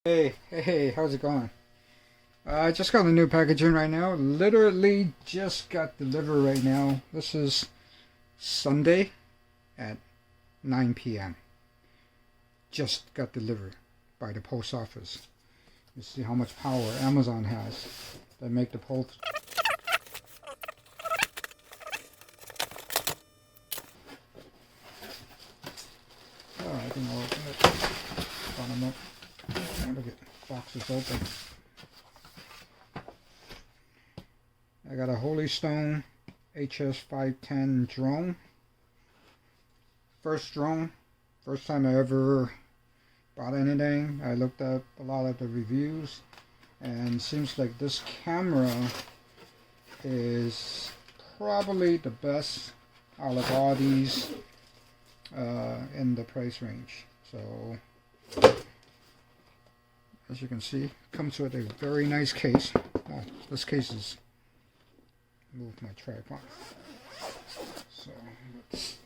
Hey, how's it going? I just got a new package in right now. Literally just got delivered right now. This is Sunday at 9 p.m. Just got delivered by the post office. You see how much power Amazon has. They make the post. Oh, I think I'll open it. Bottom up. Oh, look at the box is open. I got a Holy Stone HS510 drone. First drone. First time I ever bought anything. I looked up a lot of the reviews and seems like this camera is probably the best out of all these in the price range. So as you can see, comes with a very nice case. Oh, this case is move my tripod. So let's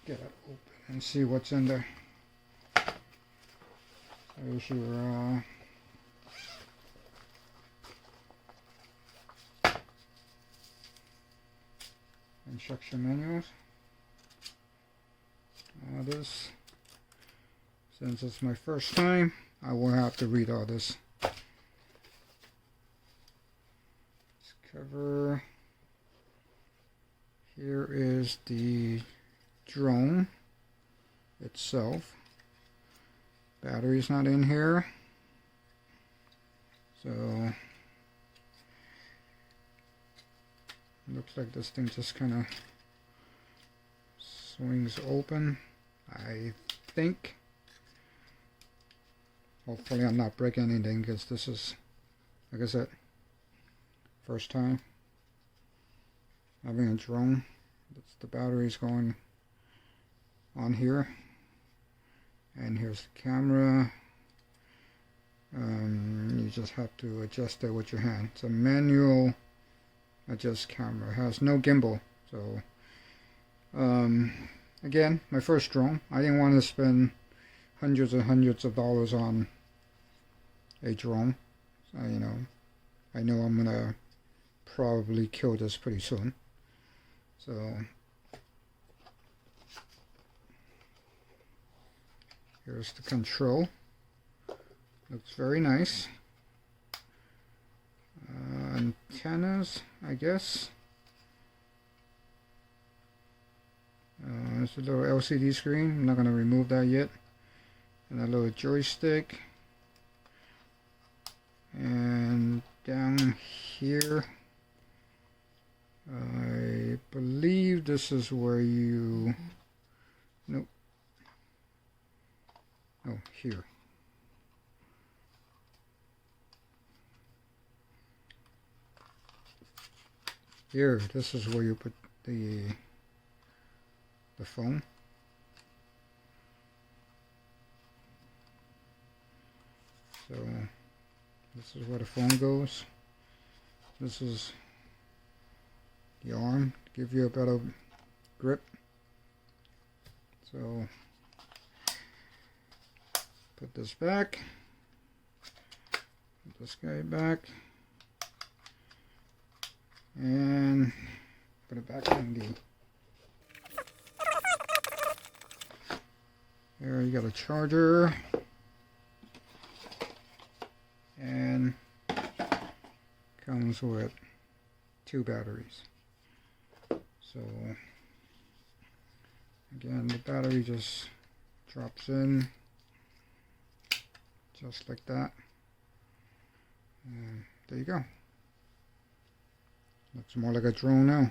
get it open and see what's in there. There's your instruction manuals. This, since it's my first time, I will have to read all this. Let's cover. Here is the drone itself. Battery's not in here. So looks like this thing just kind of swings open. I think. Hopefully I'm not breaking anything because this is, like I said, first time having a drone. That's the batteries going on here. And here's the camera. You just have to adjust it with your hand. It's a manual adjust camera. It has no gimbal. So again, my first drone. I didn't want to spend hundreds and hundreds of dollars on a drone. So, I know I'm gonna probably kill this pretty soon. So here's the control. Looks very nice. Antennas, I guess. There's a little LCD screen. I'm not going to remove that yet. And a little joystick. And down here, I believe this is where you... Nope. Oh, here. Here, this is where you put the phone. So this is where the phone goes. This is the arm, give you a better grip. So put this back, put this guy back, and put it back in the... There you got a charger, and comes with 2 batteries. So again, the battery just drops in just like that, and there you go. Looks more like a drone now.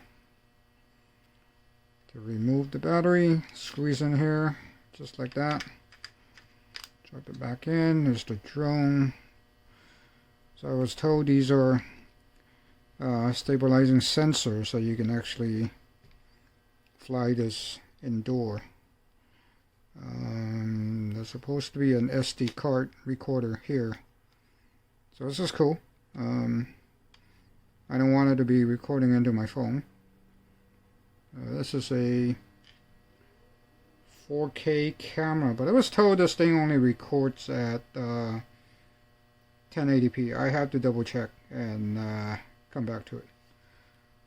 To remove the battery, squeeze in here just like that, drop it back in. There's the drone. So I was told these are stabilizing sensors, so you can actually fly this indoor. There's supposed to be an SD card recorder here, so this is cool. I don't want it to be recording into my phone. This is a 4K camera, but I was told this thing only records at 1080p. I have to double check and come back to it.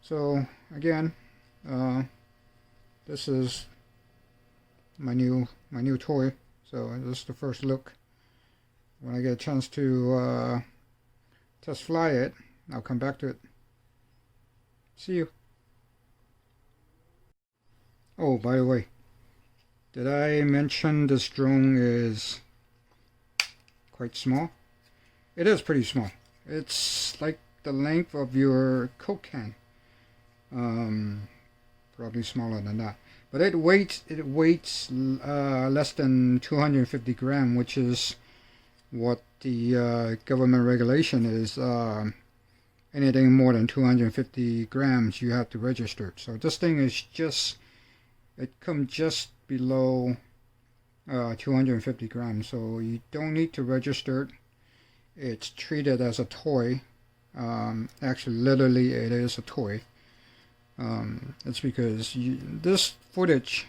So again, this is my new toy. So this is the first look. When I get a chance to test fly it, I'll come back to it. See you. Oh, by the way, did I mention this drone is quite small? It is pretty small. It's like the length of your Coke can. Probably smaller than that. But it weighs less than 250 grams, which is what the government regulation is. Anything more than 250 grams, you have to register it. So this thing is just, it comes just below 250 grams. So you don't need to register it. It's treated as a toy. Actually, literally, it is a toy. It's because this footage,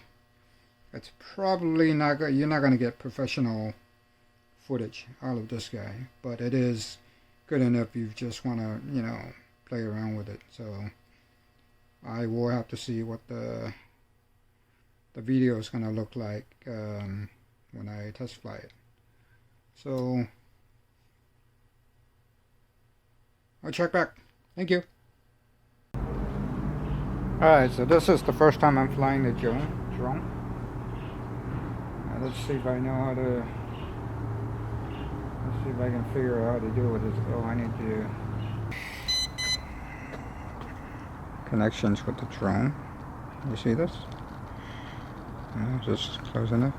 it's probably not you're not going to get professional footage out of this guy, but it is good enough if you just want to, you know, play around with it. So I will have to see what the video is going to look like when I test fly it. So I'll check back. Thank you. Alright, so this is the first time I'm flying the drone. Let's see if I know how to, let's see if I can figure out how to do this. Oh, I need to connections with the drone. You see this? Is this close enough?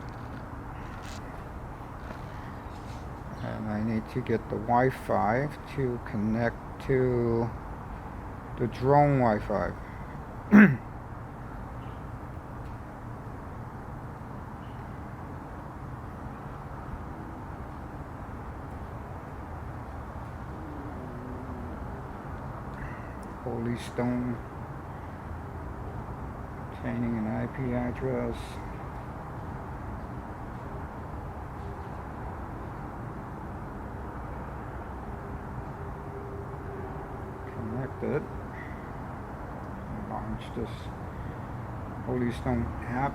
And I need to get the Wi-Fi to connect to the drone Wi-Fi. Holy Stone, obtaining an IP address. Connected. Launch this Holy Stone app.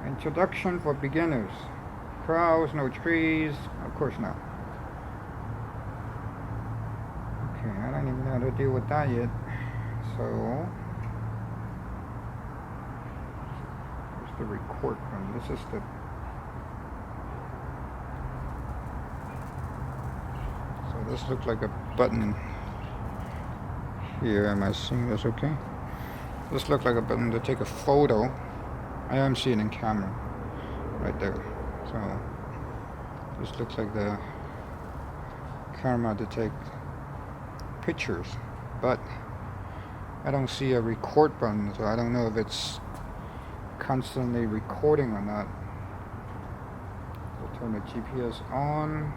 Introduction for beginners. Crowds, no trees. Of course not. Okay, I don't even know how to deal with that yet. So, here's the record button. This is the this looks like a button here. Am I seeing this okay? This looks like a button to take a photo. I am seeing it in camera right there. So this looks like the camera to take pictures, but I don't see a record button, so I don't know if it's constantly recording or not. So turn the GPS on.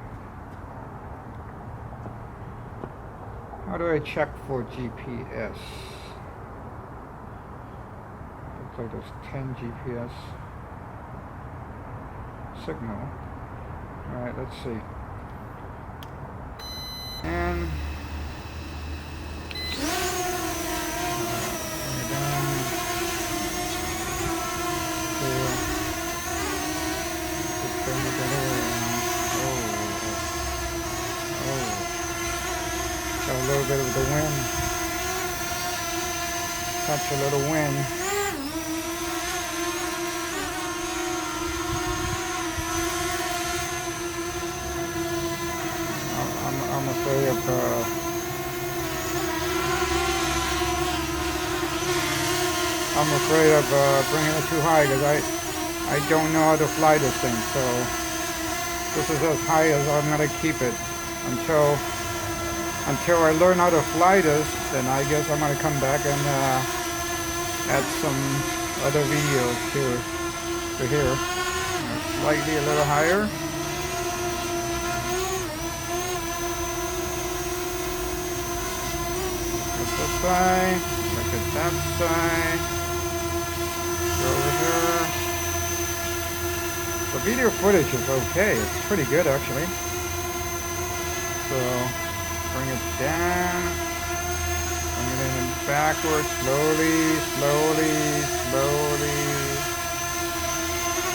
How do I check for GPS? Looks like there's 10 GPS signal. Alright, let's see. And bring it down to turn it around. Got a little bit of the wind. Catch a little wind. I'm afraid of bringing it too high because I don't know how to fly this thing. So this is as high as I'm gonna keep it until I learn how to fly this. Then I guess I'm gonna come back and add some other videos to here. Slightly a little higher. Look at this side. Look at that side. Go over here. The video footage is okay. It's pretty good actually. So bring it down, bring it in and backwards, slowly, slowly, slowly,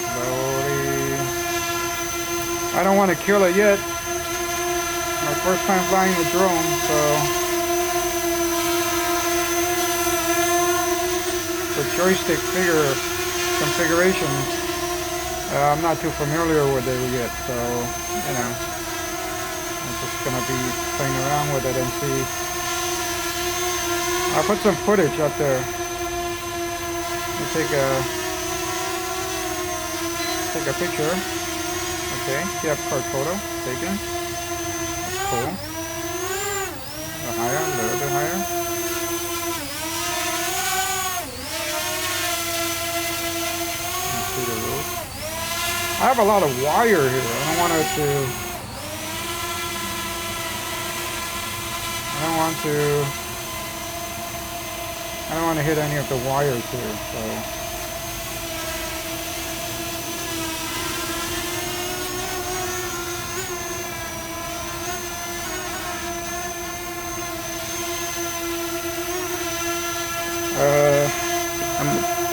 slowly. I don't want to kill it yet. My first time flying the drone, so the joystick figure configuration, I'm not too familiar with it yet, so you know, I'm just gonna be playing around with it and see. I'll put some footage up there. Let me take a picture. Okay, you have card photo taken. That's cool. A little higher, a little bit higher. See the roof. I have a lot of wire here. I don't want to hit any of the wires here. So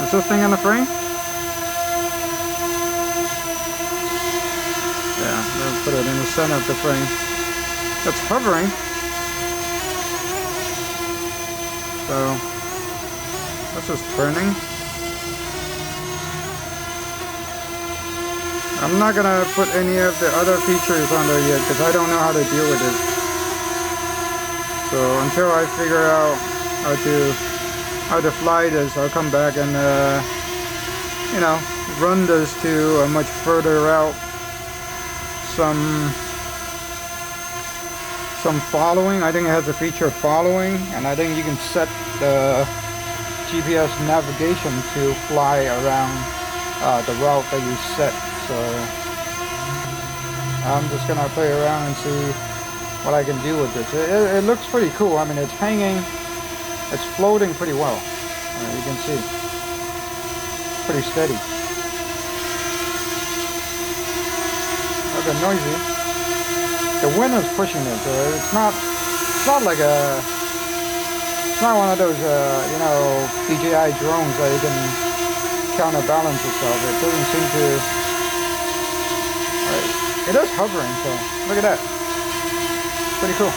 is this thing in the frame? Yeah, we'll put it in the center of the frame. It's hovering. So this is turning. I'm not gonna put any of the other features on there yet because I don't know how to deal with it. So until I figure out how to fly this, I'll come back and you know, run this to a much further route. Some following. I think it has a feature of following, and I think you can set the GPS navigation to fly around the route that you set. So I'm just gonna play around and see what I can do with this. It looks pretty cool. I mean, it's hanging, it's floating pretty well. You can see, pretty steady. A bit noisy. The wind is pushing it, so it's not like it's not one of those you know, DJI drones that you can counterbalance itself. It doesn't seem to. It is hovering, so look at that. Pretty cool.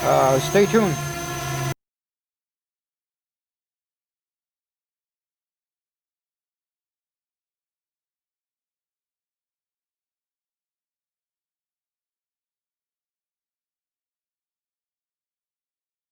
So, stay tuned.